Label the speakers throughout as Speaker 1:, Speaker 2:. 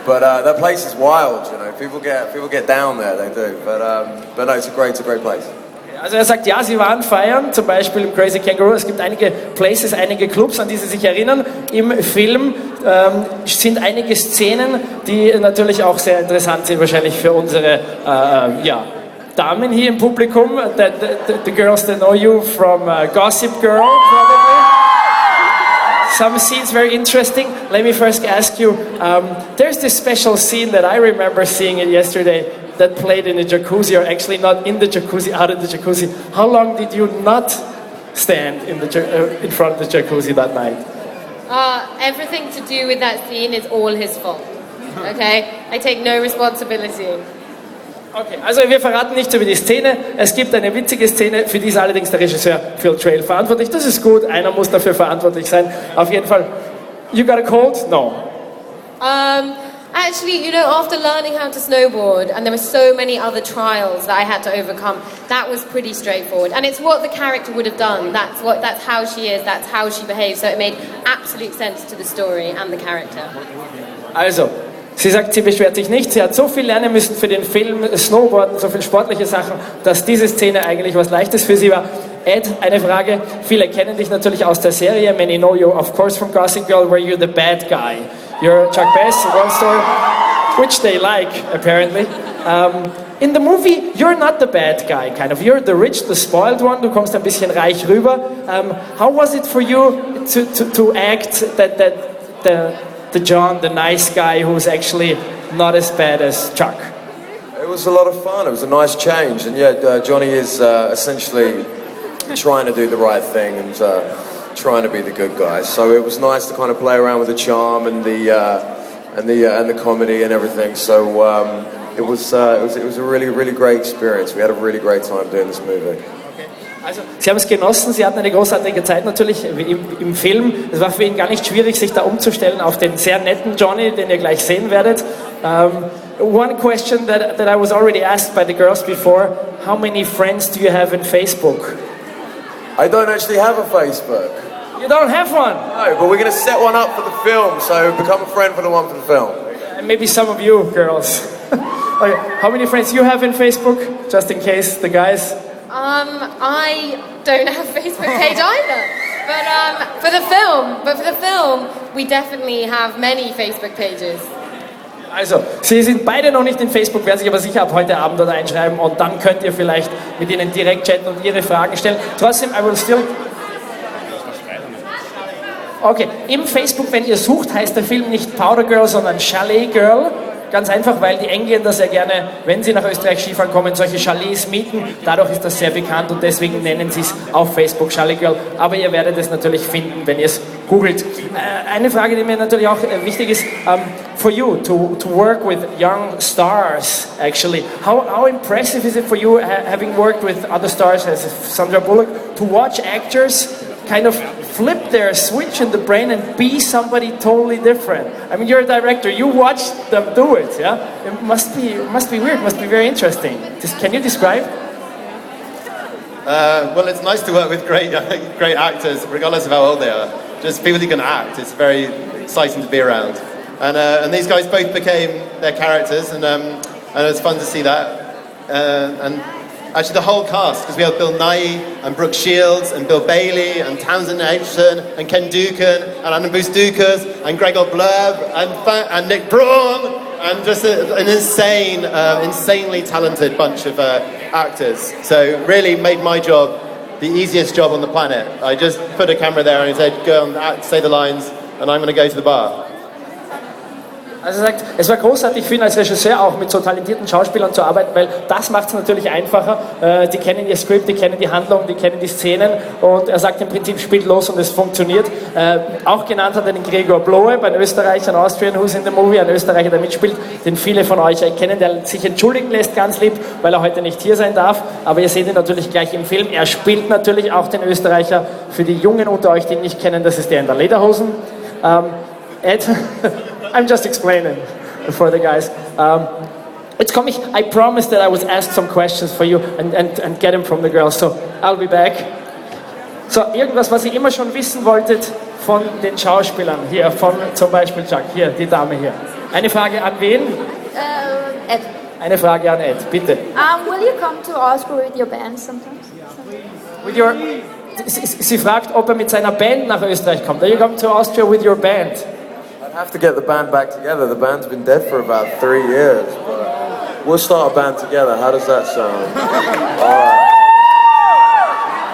Speaker 1: But that place is wild, you know. People get down there, they do. But no, it's a great place.
Speaker 2: Also er sagt, ja, sie waren feiern, zum Beispiel im Crazy Kangaroo. Es gibt einige Places, einige Clubs, an die sie sich erinnern. Im Film sind einige Szenen, die natürlich auch sehr interessant sind, wahrscheinlich für unsere Damen hier im Publikum. The girls that know you from Gossip Girl, probably. Some scenes very interesting. Let me first ask you, there's this special scene that I remember seeing it yesterday that played in the jacuzzi, or actually not in the jacuzzi, out of the jacuzzi. How long did you not stand in front of the jacuzzi that night?
Speaker 3: Everything to do with that scene is all his fault. Okay? I take no responsibility.
Speaker 2: Okay, also wir verraten nichts über die Szene. Es gibt eine witzige Szene, für die ist allerdings der Regisseur Phil Trail verantwortlich. Das ist gut, einer muss dafür verantwortlich sein. Auf jeden Fall. You got a cold? No.
Speaker 3: Actually, you know, after learning how to snowboard, and there were so many other trials that I had to overcome, that was pretty straightforward. And it's what the character would have done. That's how she is, that's how she behaves. So it made absolute sense to the story and the character.
Speaker 2: Also, sie sagt, sie beschwert sich nicht. Sie hat so viel lernen müssen für den Film Snowboarden, so viele sportliche Sachen, dass diese Szene eigentlich was Leichtes für sie war. Ed, eine Frage. Viele kennen dich natürlich aus der Serie. Many know you, of course, from Gossip Girl, where you're the bad guy. You're Chuck Bass, one story, which they like, apparently. In the movie, you're not the bad guy, kind of. You're the rich, the spoiled one. Du kommst ein bisschen reich rüber. How was it for you to act that the John, the nice guy, who's actually not as bad as Chuck?
Speaker 1: It was a lot of fun. It was a nice change, and yeah, Johnny is essentially trying to do the right thing and trying to be the good guy. So it was nice to kind of play around with the charm and the comedy and everything. So it was a really great experience. We had a really great time doing this movie.
Speaker 2: Also, Sie haben es genossen, Sie hatten eine großartige Zeit natürlich im Film. Es war für ihn gar nicht schwierig, sich da umzustellen auf den sehr netten Johnny, den ihr gleich sehen werdet. One question that I was already asked by the girls before, how many friends do you have in Facebook?
Speaker 1: I don't actually have a Facebook.
Speaker 2: You don't have one?
Speaker 1: No, but we're going to set one up for the film, so become a friend for the one for the film.
Speaker 2: And maybe some of you girls. Okay. How many friends you have in Facebook, just in case the guys...
Speaker 3: I don't have a Facebook page either. But for the film, we definitely have many Facebook pages.
Speaker 2: Also, Sie sind beide noch nicht in Facebook, werden sich aber sicher ab heute Abend dort einschreiben und dann könnt ihr vielleicht mit ihnen direkt chatten und ihre Fragen stellen. Trotzdem, I will still... Okay, im Facebook, wenn ihr sucht, heißt der Film nicht Powder Girl, sondern Chalet Girl. Ganz einfach, weil die Engländer sehr gerne, wenn sie nach Österreich Skifahren kommen, solche Chalets mieten. Dadurch ist das sehr bekannt und deswegen nennen sie es auf Facebook Chalet Girl. Aber ihr werdet es natürlich finden, wenn ihr es googelt. Eine Frage, die mir natürlich auch wichtig ist, for you to work with young stars, actually. How impressive is it for you, having worked with other stars as Sandra Bullock, to watch actors kind of flip their switch in the brain and be somebody totally different? I mean, you're a director, you watch them do it, yeah? It must be weird, must be very interesting. Can you describe?
Speaker 4: Well, it's nice to work with great actors, regardless of how old they are. Just people who can act. It's very exciting to be around. And these guys both became their characters, and it was fun to see that. And actually the whole cast, because we have Bill Nighy and Brooke Shields and Bill Bailey and Townsend Edgerton and Ken Dukan and Anna Boos-Dukas and Gregor Blurb and Nick Braun and just an insanely talented bunch of actors. So really made my job the easiest job on the planet. I just put a camera there and I said, go and act, say the lines, and I'm going to go to the bar.
Speaker 2: Also er sagt, es war großartig für ihn als Regisseur auch mit so talentierten Schauspielern zu arbeiten, weil das macht es natürlich einfacher. Die kennen ihr Skript, die kennen die Handlung, die kennen die Szenen und er sagt im Prinzip, spielt los und es funktioniert. Auch genannt hat er den Gregor Blohe, ein Österreicher, ein Austrian Who's in the Movie, ein Österreicher, der mitspielt, den viele von euch kennen, der sich entschuldigen lässt, ganz lieb, weil er heute nicht hier sein darf. Aber ihr seht ihn natürlich gleich im Film. Er spielt natürlich auch den Österreicher. Für die Jungen unter euch, die ihn nicht kennen, das ist der in der Lederhosen. Ed... I'm just explaining for the guys. It's coming. I promised that I would ask some questions for you and get them from the girls. So I'll be back. So irgendwas, was ihr immer schon wissen wolltet von den Schauspielern hier, von zum Beispiel Chuck. Hier, die Dame hier. Eine Frage an wen?
Speaker 5: Ed.
Speaker 2: Eine Frage an Ed, bitte.
Speaker 5: Will you come to Austria with your band sometimes?
Speaker 2: With your, sie fragt, ob er mit seiner Band nach Österreich kommt. Are you coming to Austria with your band?
Speaker 1: I'd have to get the band back together. The band's been dead for about 3 years. But we'll start a band together. How does that sound?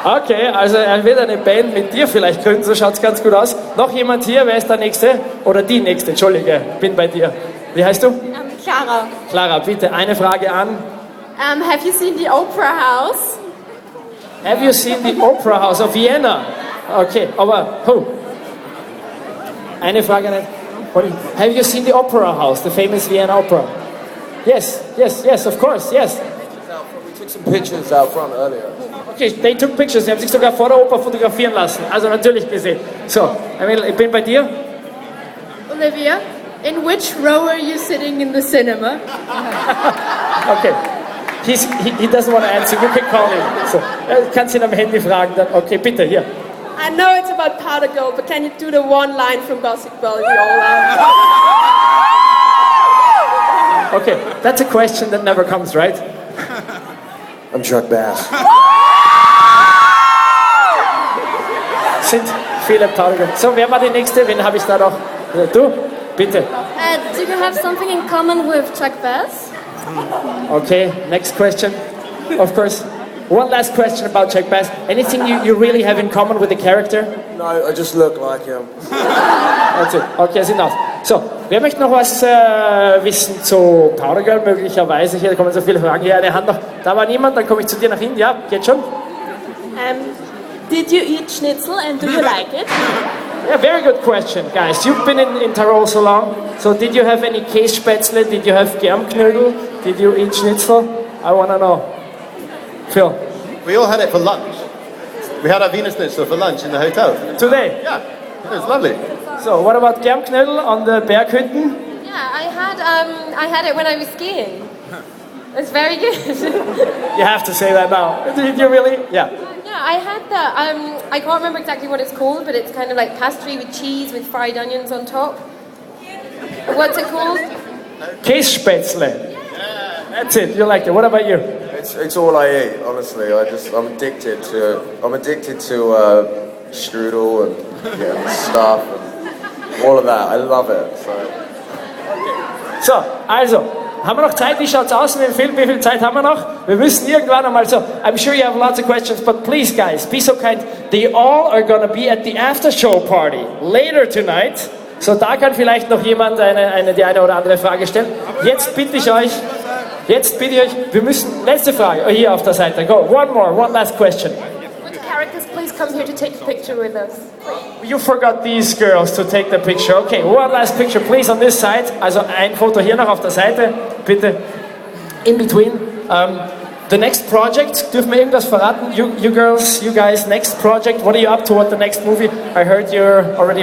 Speaker 2: Okay, also er will eine Band mit dir vielleicht gründen, so schaut es ganz gut aus. Noch jemand hier, wer ist der Nächste? Oder die Nächste, entschuldige, bin bei dir. Wie heißt du?
Speaker 6: Clara.
Speaker 2: Clara, bitte, eine Frage an.
Speaker 6: Have you seen the Opera House?
Speaker 2: Have you seen the Opera House of Vienna? Okay, aber, eine Frage an Have you seen the Opera House, the famous Vienna Opera? Yes, of course, yes.
Speaker 1: We took some pictures out front earlier.
Speaker 2: Okay, they took pictures, sie haben sich sogar vor der Oper fotografieren lassen. Also natürlich gesehen. So, ich bin bei dir.
Speaker 6: Olivia, in which row are you sitting in the cinema?
Speaker 2: Okay. He doesn't want to answer, you can call him. So, kannst ihn am Handy fragen dann. Okay, bitte, hier.
Speaker 6: I know it's about Powder Girl, but can you do the one line from Gossip Girl we all love?
Speaker 2: Okay, that's a question that never comes, right?
Speaker 1: I'm Chuck Bass.
Speaker 2: Sind viele Tage. So, wer war die Nächste? Wen habe ich da noch? Du? Bitte.
Speaker 3: Do you have something in common with Chuck Bass?
Speaker 2: Okay, next question. Of course. One last question about Chuck Bass. Anything you really have in common with the character?
Speaker 1: No, I just look like him.
Speaker 2: That's it. Okay, that's enough. So, wer möchte noch was wissen zu Powder Girl möglicherweise? Hier, da kommen so viele Fragen. Hier, eine Hand noch. Da war niemand, dann komme ich zu dir nach hinten. Ja, geht schon?
Speaker 6: Did you eat schnitzel and do you like it?
Speaker 2: Yeah, very good question, guys. You've been in Tirol so long. So, did you have any Kässpätzle? Did you have Germknödel? Did you eat Schnitzel? I want to know. Phil.
Speaker 4: We all had it for lunch. We had our Vienna Schnitzel for lunch in the hotel.
Speaker 2: Today?
Speaker 4: Yeah, it was lovely.
Speaker 2: So, what about Germknödel on the Berghütten?
Speaker 3: Yeah, I had it when I was skiing. It's very good.
Speaker 2: You have to say that now. Did you really? Yeah.
Speaker 3: Yeah, I had that. I can't remember exactly what it's called, but it's kind of like pastry with cheese with fried onions on top. What's it called?
Speaker 2: Kässpätzle. That's it. You liked it. What about you?
Speaker 1: It's all I eat, honestly. I'm addicted to strudel and stuff and all of that. I love it.
Speaker 2: So, also, haben wir noch Zeit? Wie schaut's aus mit dem Film? Wie viel Zeit haben wir noch? Wir müssen irgendwann einmal so. I'm sure you have lots of questions, but please, guys, be so kind. They all are gonna be at the after-show party later tonight. So, da kann vielleicht noch jemand die eine oder andere Frage stellen. Jetzt bitte ich euch, wir müssen, letzte Frage, hier auf der Seite, go, one last question.
Speaker 3: Would the characters please come here to take a picture with us?
Speaker 2: You forgot these girls to take the picture. Okay, one last picture, please, on this side. Also ein Foto hier noch auf der Seite, bitte. In between. The next project, dürfen wir irgendwas verraten? You girls, you guys, next project, what are you up to? What the next movie? I heard you're already